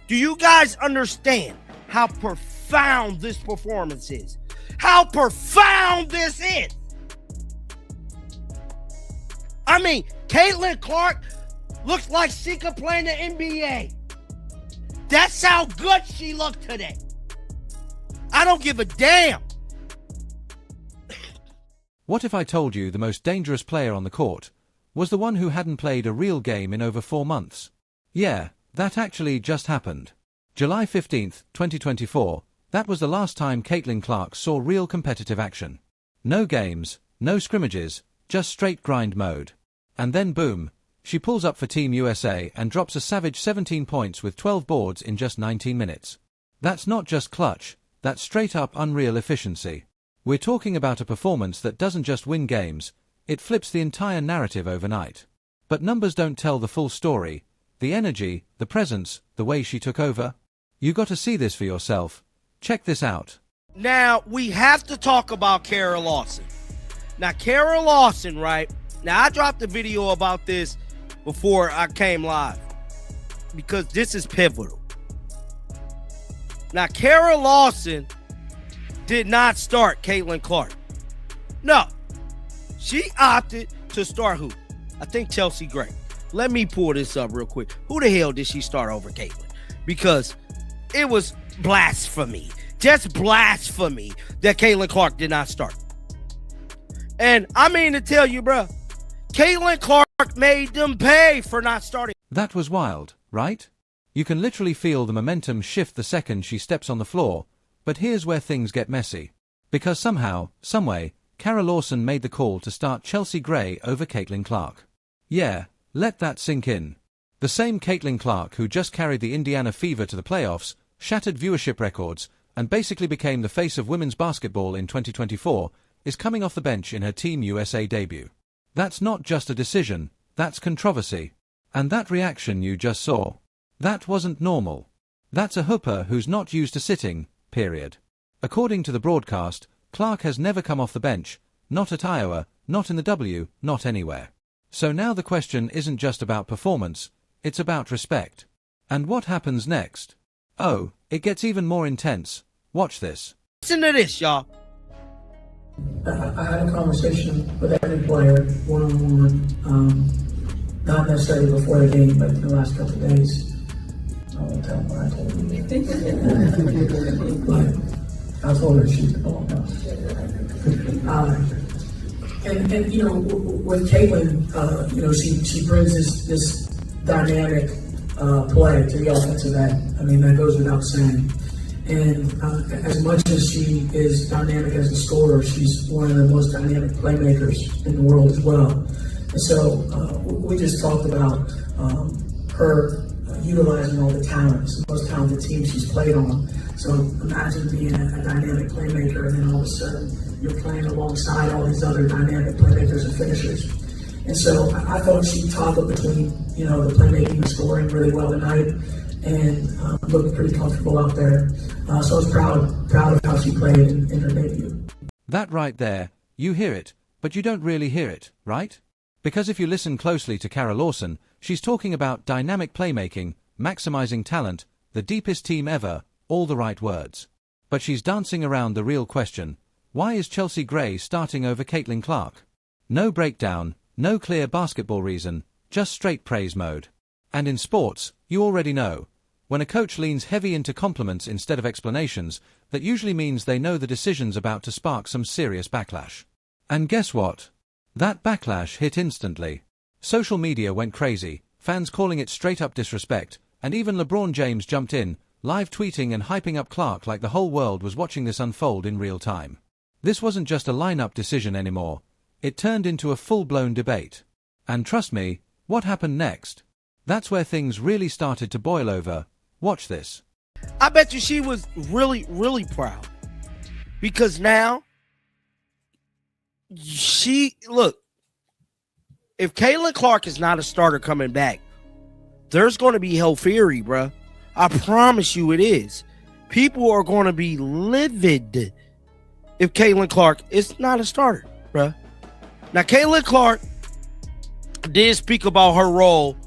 Do you guys understand how profound this performance is? How profound this is? I mean, Caitlin Clark looks like she could play in the NBA. That's how good she looked today. I don't give a damn. What if I told you the most dangerous player on the court was the one who hadn't played a real game in over 4 months? Yeah, that actually just happened. July 15th, 2024, that was the last time Caitlin Clark saw real competitive action. No games, no scrimmages, just straight grind mode. And then boom, she pulls up for Team USA and drops a savage 17 points with 12 boards in just 19 minutes. That's not just clutch, that's straight up unreal efficiency. We're talking about a performance that doesn't just win games, it flips the entire narrative overnight. But numbers don't tell the full story. The energy, the presence, the way she took over. You got to see this for yourself. Check this out. Now, we have to talk about Kara Lawson. Now, Kara Lawson, right? Now, I dropped a video about this before I came live because this is pivotal. Now, Kara Lawson did not start Caitlin Clark. No. She opted to start who? I think Chelsea Gray. Let me pull this up real quick. Who the hell did she start over Caitlin? Because it was blasphemy. Just blasphemy that Caitlin Clark did not start. And I mean to tell you, bro, Caitlin Clark made them pay for not starting. That was wild, right? You can literally feel the momentum shift the second she steps on the floor, but here's where things get messy. Because somehow, someway, Kara Lawson made the call to start Chelsea Gray over Caitlin Clark. Yeah, let that sink in. The same Caitlin Clark who just carried the Indiana Fever to the playoffs, shattered viewership records, and basically became the face of women's basketball in 2024, is coming off the bench in her Team USA debut. That's not just a decision, that's controversy. And that reaction you just saw, that wasn't normal. That's a hooper who's not used to sitting, period. According to the broadcast, Clark has never come off the bench, not at Iowa, not in the W, not anywhere. So now the question isn't just about performance, it's about respect. And what happens next? Oh, it gets even more intense. Watch this. Listen to this, y'all. I had a conversation with every player, one-on-one, not necessarily before the game, but in the last couple of days. I won't tell them what I told them. But I told her to shoot the ball. And you know, with Caitlin, you know, she brings this dynamic play to the offensive end. I mean, that goes without saying. And as much as she is dynamic as a scorer, she's one of the most dynamic playmakers in the world as well. And so we just talked about her utilizing all the talents, the most talented team she's played on. So imagine being a dynamic playmaker, and then all of a sudden you're playing alongside all these other dynamic playmakers and finishers. And so I thought she toggled between, you know, the playmaking and scoring really well tonight, and looked pretty comfortable out there. So I was proud of how she played in her debut. That right there, you hear it, but you don't really hear it, right? Because if you listen closely to Kara Lawson, she's talking about dynamic playmaking, maximizing talent, the deepest team ever, all the right words. But she's dancing around the real question: why is Chelsea Gray starting over Caitlin Clark? No breakdown, no clear basketball reason, just straight praise mode. And in sports, you already know, when a coach leans heavy into compliments instead of explanations, that usually means they know the decision's about to spark some serious backlash. And guess what? That backlash hit instantly. Social media went crazy, fans calling it straight-up disrespect, and even LeBron James jumped in, live tweeting and hyping up Clark like the whole world was watching this unfold in real time. This wasn't just a lineup decision anymore. It turned into a full-blown debate. And trust me, what happened next? That's where things really started to boil over. Watch this. I bet you she was really, really proud. Because now, look, if Caitlin Clark is not a starter coming back, there's going to be hell fury, bruh. I promise you it is. People are going to be livid if Caitlin Clark is not a starter, bruh. Now, Caitlin Clark did speak about her role.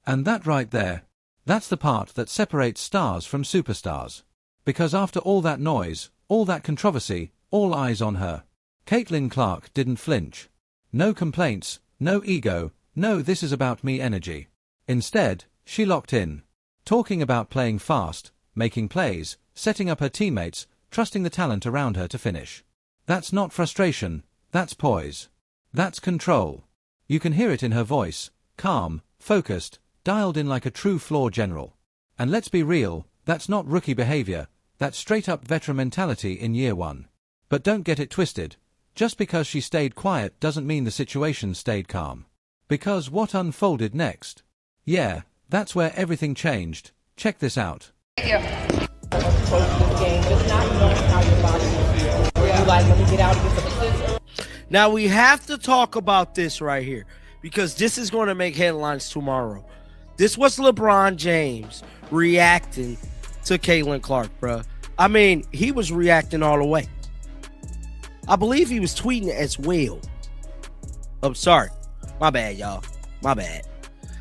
And that right there, That's the part that separates stars from superstars. Because after all that noise, all that controversy, all eyes on her, Caitlin Clark didn't flinch. No complaints, no ego, no this is about me energy. Instead, she locked in. Talking about playing fast, making plays, setting up her teammates, trusting the talent around her to finish. That's not frustration, that's poise. That's control. You can hear it in her voice, calm, focused, dialed in like a true floor general. And let's be real, that's not rookie behavior, that's straight-up veteran mentality in year one. But don't get it twisted. Just because she stayed quiet doesn't mean the situation stayed calm. Because what unfolded next? Yeah, that's where everything changed. Check this out. Thank you. Just not knowing how your body will feel. You like when you get out against the position. Now we have to talk about this right here because this is going to make headlines tomorrow. This was LeBron James reacting to Caitlin Clark, bro. I mean, he was reacting all the way. I believe he was tweeting as well. I'm sorry. My bad, y'all. My bad.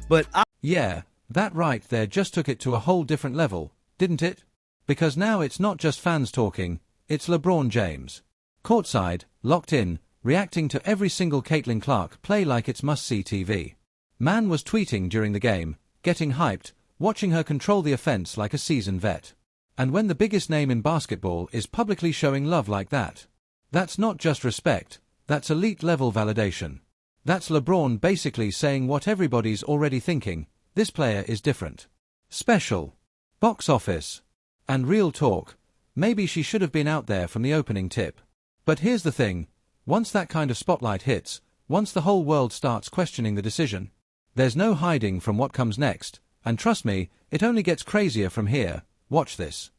But yeah, that right there just took it to a whole different level, didn't it? Because now it's not just fans talking, it's LeBron James. Courtside, locked in, reacting to every single Caitlin Clark play like it's must-see TV. Man was tweeting during the game, getting hyped, watching her control the offense like a seasoned vet. And when the biggest name in basketball is publicly showing love like that, that's not just respect, that's elite-level validation. That's LeBron basically saying what everybody's already thinking, this player is different. Special. Box office. And real talk, maybe she should have been out there from the opening tip. But here's the thing, once that kind of spotlight hits, once the whole world starts questioning the decision, there's no hiding from what comes next, and trust me, it only gets crazier from here. Watch this.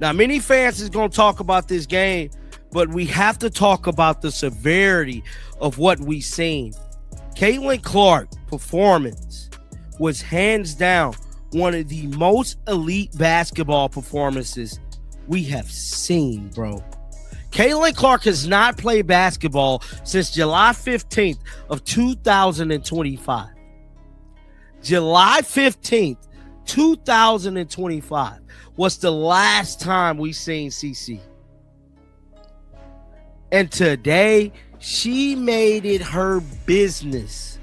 Now, many fans is going to talk about this game, but we have to talk about the severity of what we've seen. Caitlin Clark performance was hands down one of the most elite basketball performances we have seen, bro. Caitlin Clark has not played basketball since July 15th of 2025. July 15th, 2025 was the last time we seen CC. And today, she made it her business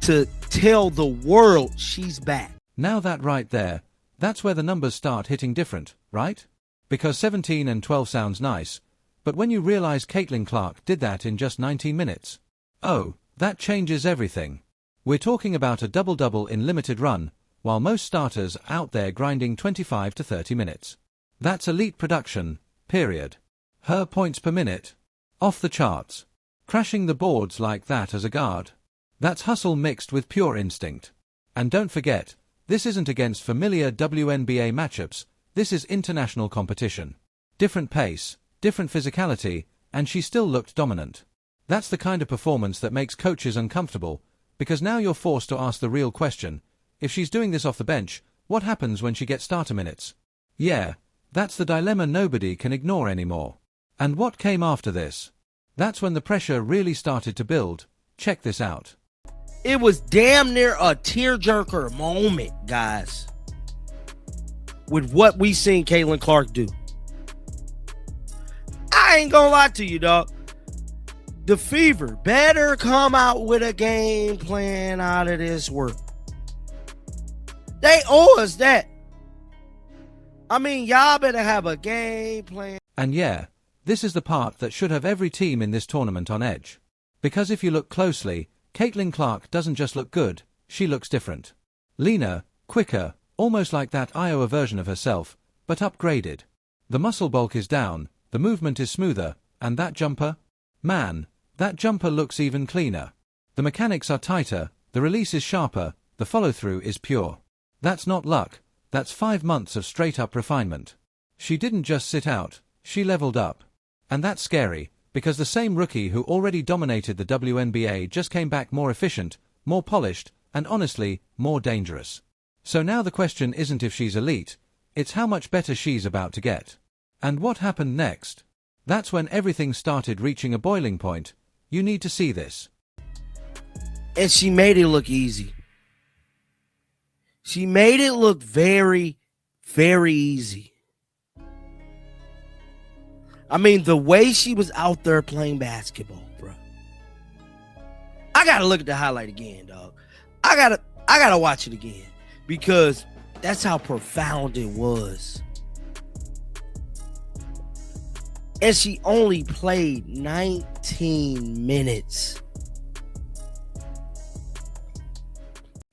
to tell the world she's back. Now that right there, that's where the numbers start hitting different, right? Because 17 and 12 sounds nice, but when you realize Caitlin Clark did that in just 19 minutes, oh, that changes everything. We're talking about a double-double in limited run, while most starters are out there grinding 25 to 30 minutes. That's elite production, period. Her points per minute, off the charts. Crashing the boards like that as a guard. That's hustle mixed with pure instinct. And don't forget, this isn't against familiar WNBA matchups, this is international competition. Different pace, different physicality, and she still looked dominant. That's the kind of performance that makes coaches uncomfortable, because now you're forced to ask the real question, if she's doing this off the bench, what happens when she gets starter minutes? Yeah, that's the dilemma nobody can ignore anymore. And what came after this? That's when the pressure really started to build. Check this out. It was damn near a tearjerker moment, guys, with what we seen Caitlin Clark do. I ain't gonna lie to you, dog. The Fever better come out with a game plan out of this work. They owe us that. I mean, y'all better have a game plan. And yeah, this is the part that should have every team in this tournament on edge. Because if you look closely, Caitlin Clark doesn't just look good, she looks different. Leaner, quicker, almost like that Iowa version of herself, but upgraded. The muscle bulk is down, the movement is smoother, and that jumper? Man, that jumper looks even cleaner. The mechanics are tighter, the release is sharper, the follow-through is pure. That's not luck, that's 5 months of straight-up refinement. She didn't just sit out, she leveled up. And that's scary, because the same rookie who already dominated the WNBA just came back more efficient, more polished, and honestly, more dangerous. So now the question isn't if she's elite, it's how much better she's about to get. And what happened next? That's when everything started reaching a boiling point. You need to see this. And she made it look easy. She made it look very, very easy. I mean, the way she was out there playing basketball, bro. I gotta look at the highlight again, dog. I gotta watch it again because that's how profound it was. And she only played 19 minutes.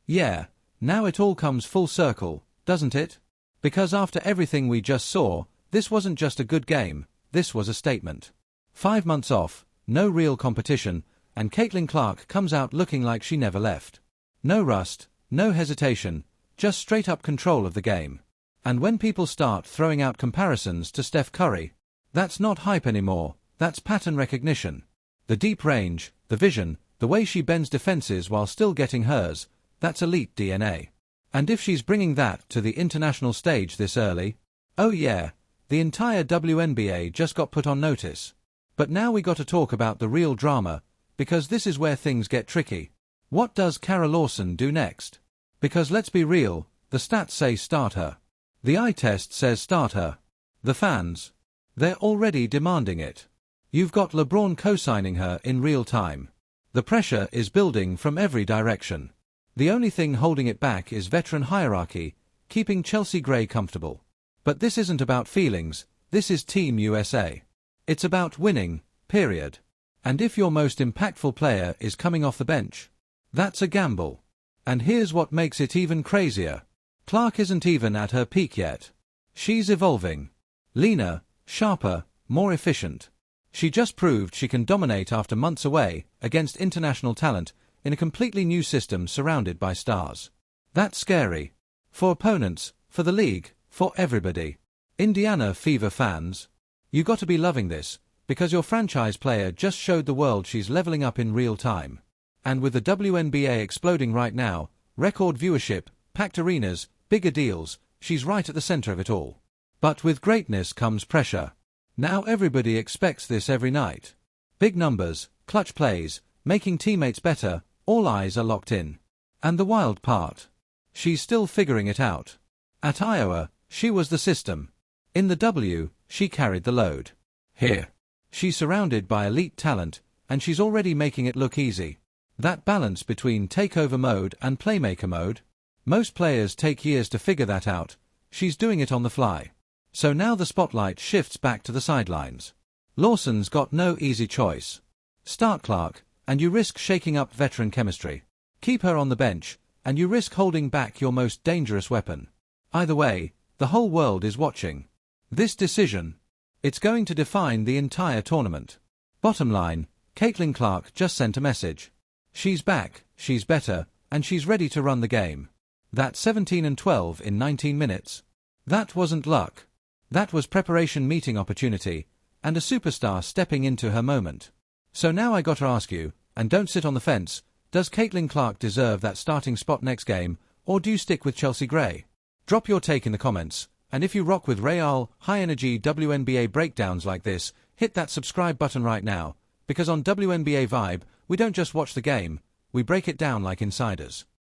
Yeah, now it all comes full circle, doesn't it? Because after everything we just saw, this wasn't just a good game, this was a statement. 5 months off, no real competition, and Caitlin Clark comes out looking like she never left. No rust, no hesitation, just straight up control of the game. And when people start throwing out comparisons to Steph Curry, that's not hype anymore, that's pattern recognition. The deep range, the vision, the way she bends defenses while still getting hers, that's elite DNA. And if she's bringing that to the international stage this early, oh yeah, the entire WNBA just got put on notice. But now we got to talk about the real drama, because this is where things get tricky. What does Kara Lawson do next? Because let's be real, the stats say start her. The eye test says start her. The fans, they're already demanding it. You've got LeBron co-signing her in real time. The pressure is building from every direction. The only thing holding it back is veteran hierarchy, keeping Chelsea Gray comfortable. But this isn't about feelings, this is Team USA. It's about winning, period. And if your most impactful player is coming off the bench, that's a gamble. And here's what makes it even crazier. Clark isn't even at her peak yet. She's evolving. Leaner, sharper, more efficient. She just proved she can dominate after months away against international talent in a completely new system surrounded by stars. That's scary. For opponents, for the league, for everybody. Indiana Fever fans, you got to be loving this, because your franchise player just showed the world she's leveling up in real time. And with the WNBA exploding right now, record viewership, packed arenas, bigger deals, she's right at the center of it all. But with greatness comes pressure. Now everybody expects this every night. Big numbers, clutch plays, making teammates better, all eyes are locked in. And the wild part, she's still figuring it out. At Iowa, she was the system. In the W, she carried the load. Here, she's surrounded by elite talent, and she's already making it look easy. That balance between takeover mode and playmaker mode, most players take years to figure that out. She's doing it on the fly. So now the spotlight shifts back to the sidelines. Lawson's got no easy choice. Start Clark, and you risk shaking up veteran chemistry. Keep her on the bench, and you risk holding back your most dangerous weapon. Either way, the whole world is watching. This decision, it's going to define the entire tournament. Bottom line, Caitlin Clark just sent a message. She's back, she's better, and she's ready to run the game. That 17 and 12 in 19 minutes. That wasn't luck. That was preparation meeting opportunity, and a superstar stepping into her moment. So now I gotta ask you, and don't sit on the fence, does Caitlin Clark deserve that starting spot next game, or do you stick with Chelsea Gray? Drop your take in the comments, and if you rock with real, high-energy WNBA breakdowns like this, hit that subscribe button right now, because on WNBA Vibe, we don't just watch the game, we break it down like insiders.